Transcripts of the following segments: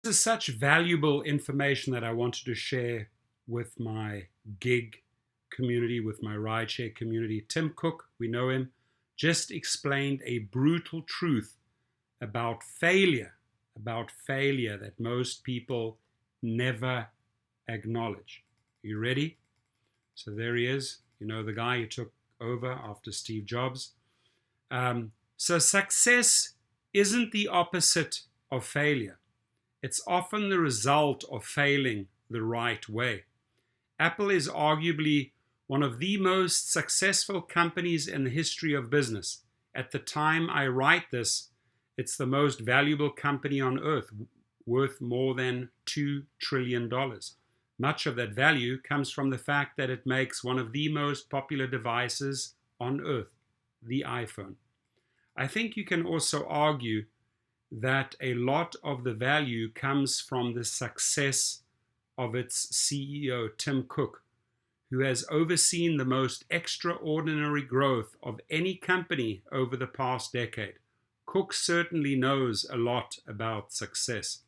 is such valuable information that I wanted to share with my gig community, with my rideshare community. Tim Cook, we know him, just explained a brutal truth about failure that most people never acknowledge. Are you ready? So there he is, you know, the guy who took over after Steve Jobs. So success isn't the opposite of failure. It's often the result of failing the right way. Apple is arguably one of the most successful companies in the history of business. At the time I write this, it's the most valuable company on earth, worth more than $2 trillion. Much of that value comes from the fact that it makes one of the most popular devices on earth, the iPhone. I think you can also argue that a lot of the value comes from the success of its CEO, Tim Cook, who has overseen the most extraordinary growth of any company over the past decade. Cook certainly knows a lot about success.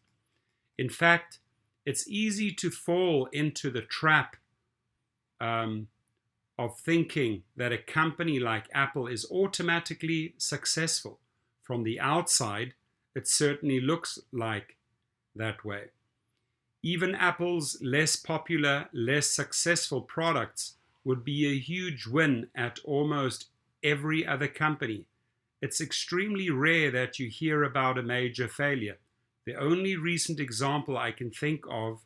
In fact, it's easy to fall into the trap of thinking that a company like Apple is automatically successful. From the outside, it certainly looks like that way. Even Apple's less popular, less successful products would be a huge win at almost every other company. It's extremely rare that you hear about a major failure. The only recent example I can think of,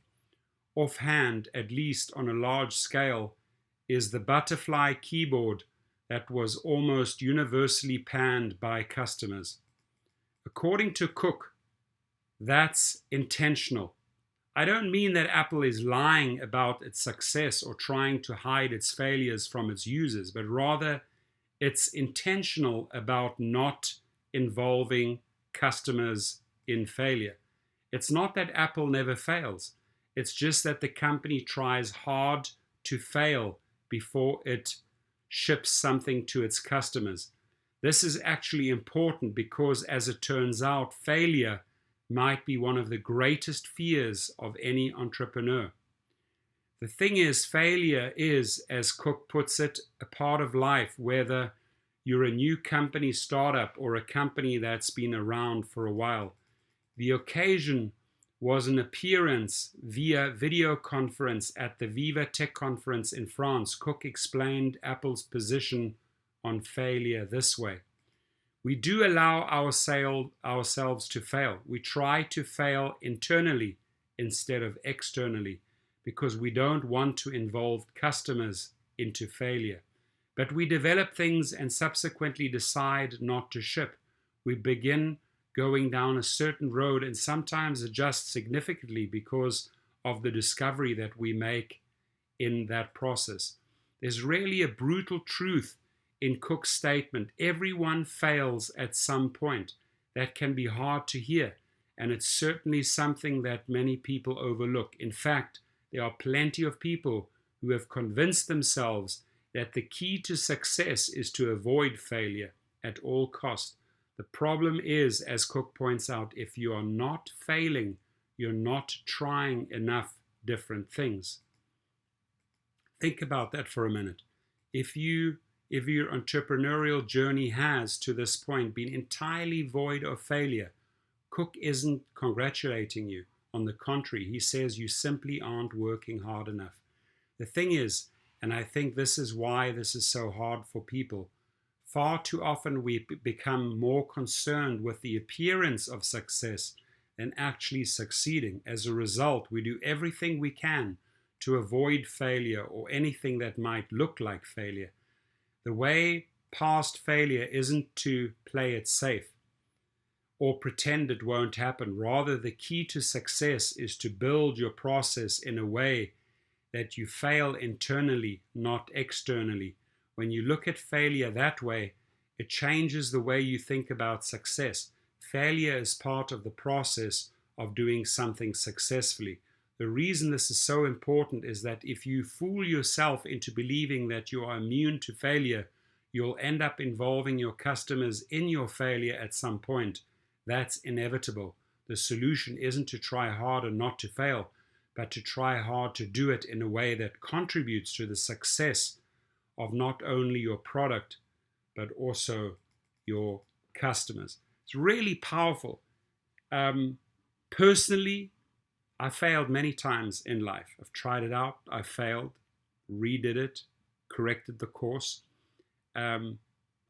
offhand, at least on a large scale, is the butterfly keyboard that was almost universally panned by customers. According to Cook, that's intentional. I don't mean that Apple is lying about its success or trying to hide its failures from its users, but rather it's intentional about not involving customers in failure. It's not that Apple never fails. It's just that the company tries hard to fail before it ships something to its customers. This is actually important because, as it turns out, failure might be one of the greatest fears of any entrepreneur. The thing is, failure is, as Cook puts it, a part of life, whether you're a new company startup or a company that's been around for a while. The occasion was an appearance via video conference at the Viva Tech conference in France. Cook explained Apple's position on failure this way. We do allow ourselves to fail. We try to fail internally instead of externally because we don't want to involve customers into failure. But we develop things and subsequently decide not to ship. We begin going down a certain road and sometimes adjust significantly because of the discovery that we make in that process. There's really a brutal truth in Cook's statement. Everyone fails at some point. That can be hard to hear, and it's certainly something that many people overlook. In fact, there are plenty of people who have convinced themselves that the key to success is to avoid failure at all costs. The problem is, as Cook points out, if you are not failing, you're not trying enough different things. Think about that for a minute. If your entrepreneurial journey has, to this point, been entirely void of failure, Cook isn't congratulating you. On the contrary, he says you simply aren't working hard enough. The thing is, and I think this is why this is so hard for people, far too often we become more concerned with the appearance of success than actually succeeding. As a result, we do everything we can to avoid failure or anything that might look like failure. The way past failure isn't to play it safe or pretend it won't happen. Rather, the key to success is to build your process in a way that you fail internally, not externally. When you look at failure that way, it changes the way you think about success. Failure is part of the process of doing something successfully. The reason this is so important is that if you fool yourself into believing that you are immune to failure, you'll end up involving your customers in your failure at some point. That's inevitable. The solution isn't to try harder not to fail, but to try hard to do it in a way that contributes to the success of not only your product, but also your customers. It's really powerful. Personally, I failed many times in life. I've tried it out, I failed, redid it, corrected the course. I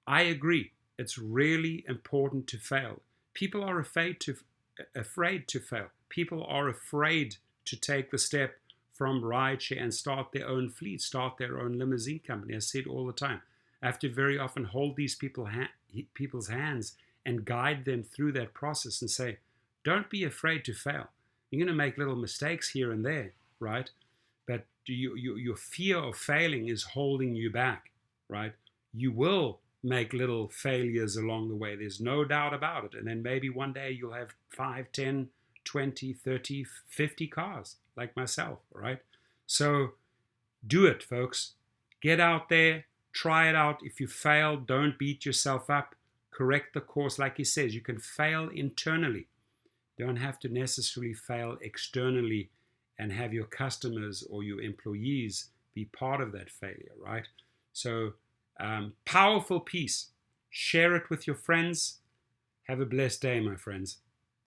agree. It's really important to fail. People are afraid to fail. People are afraid to take the step from Rideshare and start their own fleet, start their own limousine company. I say it all the time. I have to very often hold these people's hands and guide them through that process and say, don't be afraid to fail. You're going to make little mistakes here and there, right? But your fear of failing is holding you back, right? You will make little failures along the way. There's no doubt about it. And then maybe one day you'll have 5, 10, 20, 30, 50 cars like myself, right? So do it, folks. Get out there, try it out. If you fail, don't beat yourself up. Correct the course. Like he says, you can fail internally. You don't have to necessarily fail externally and have your customers or your employees be part of that failure, right? So powerful piece. Share it with your friends. Have a blessed day, my friends.